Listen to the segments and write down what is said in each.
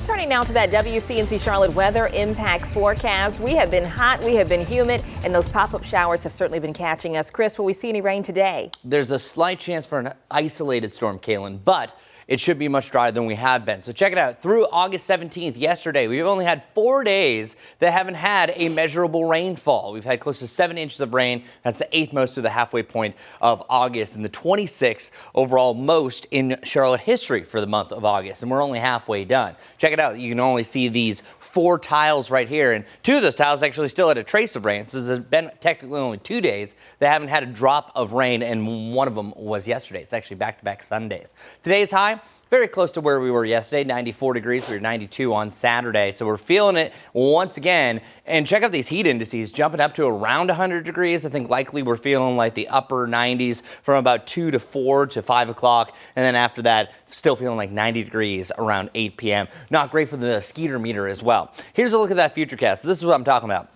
Turning now to that WCNC Charlotte weather impact forecast. We have been hot, we have been humid, and those pop-up showers have certainly been catching us. Chris, will we see any rain today? There's a slight chance for an isolated storm, Kaylin, but it should be much drier than we have been. So check it out. Through August 17th, yesterday, we've only had 4 days that haven't had a measurable rainfall. We've had close to 7 inches of rain. That's the 8th most to the halfway point of August and the 26th overall most in Charlotte history for the month of August. And we're only halfway done. Check it out. You can only see these 4 tiles right here. And 2 of those tiles actually still had a trace of rain. So there's been technically only 2 days that haven't had a drop of rain. And one of them was yesterday. It's actually back-to-back Sundays. Today's high, very close to where we were yesterday, 94 degrees. We were 92 on Saturday. So we're feeling it once again. And check out these heat indices jumping up to around 100 degrees. I think likely we're feeling like the upper 90s from about 2 to 4 to 5 o'clock. And then after that, still feeling like 90 degrees around 8 p.m. Not great for the skeeter meter as well. Here's a look at that futurecast. This is what I'm talking about.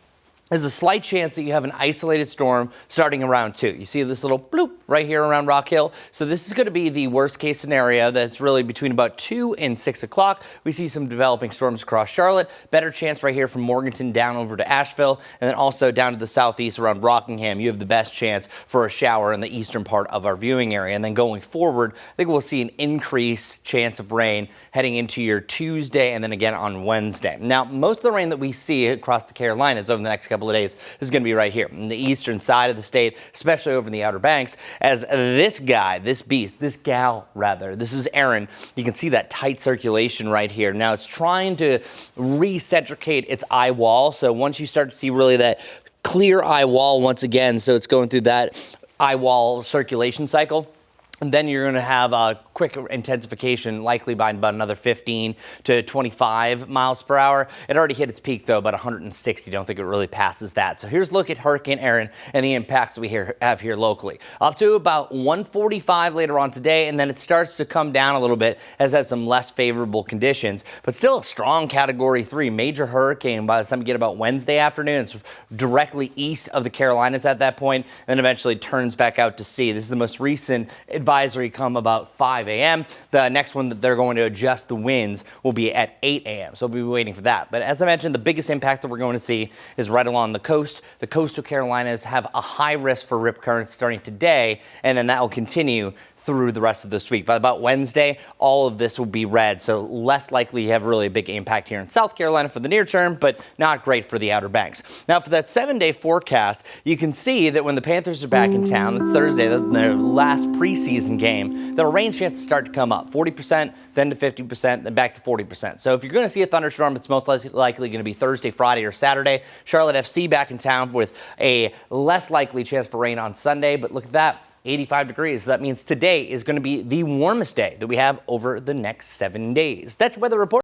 There's a slight chance that you have an isolated storm starting around 2. You see this little bloop right here around Rock Hill. So this is going to be the worst case scenario. That's really between about 2 and 6 o'clock. We see some developing storms across Charlotte. Better chance right here from Morganton down over to Asheville. And then also down to the southeast around Rockingham. You have the best chance for a shower in the eastern part of our viewing area. And then going forward, I think we'll see an increased chance of rain heading into your Tuesday and then again on Wednesday. Now, most of the rain that we see across the Carolinas over the next couple of days is going to be right here in the eastern side of the state, especially over in the Outer Banks, as this guy, this gal rather, this is Erin. You can see that tight circulation right here. Now it's trying to recentricate its eye wall. So once you start to see really that clear eye wall once again, so it's going through that eye wall circulation cycle. And then you're going to have a quick intensification, likely by about another 15 to 25 miles per hour. It already hit its peak, though, about 160. Don't think it really passes that. So here's a look at Hurricane Erin and the impacts that we have here locally. Up to about 145 later on today, and then it starts to come down a little bit as it has some less favorable conditions. But still a strong Category 3 major hurricane by the time you get about Wednesday afternoon. It's directly east of the Carolinas at that point, and then eventually turns back out to sea. This is the most recent advisory come about 5 a.m. The next one that they're going to adjust the winds will be at 8 a.m. So we'll be waiting for that. But as I mentioned, the biggest impact that we're going to see is right along the coast. The coastal Carolinas have a high risk for rip currents starting today, and then that will continue through the rest of this week. By about Wednesday, all of this will be red, so less likely you have really a big impact here in South Carolina for the near term, but not great for the Outer Banks. Now, for that 7-day forecast, you can see that when the Panthers are back in town, it's Thursday, their last preseason game, the rain chances start to come up, 40%, then to 50%, then back to 40%. So if you're going to see a thunderstorm, it's most likely going to be Thursday, Friday, or Saturday. Charlotte FC back in town with a less likely chance for rain on Sunday, but look at that. 85 degrees. So that means today is going to be the warmest day that we have over the next 7 days. That's Weather Report.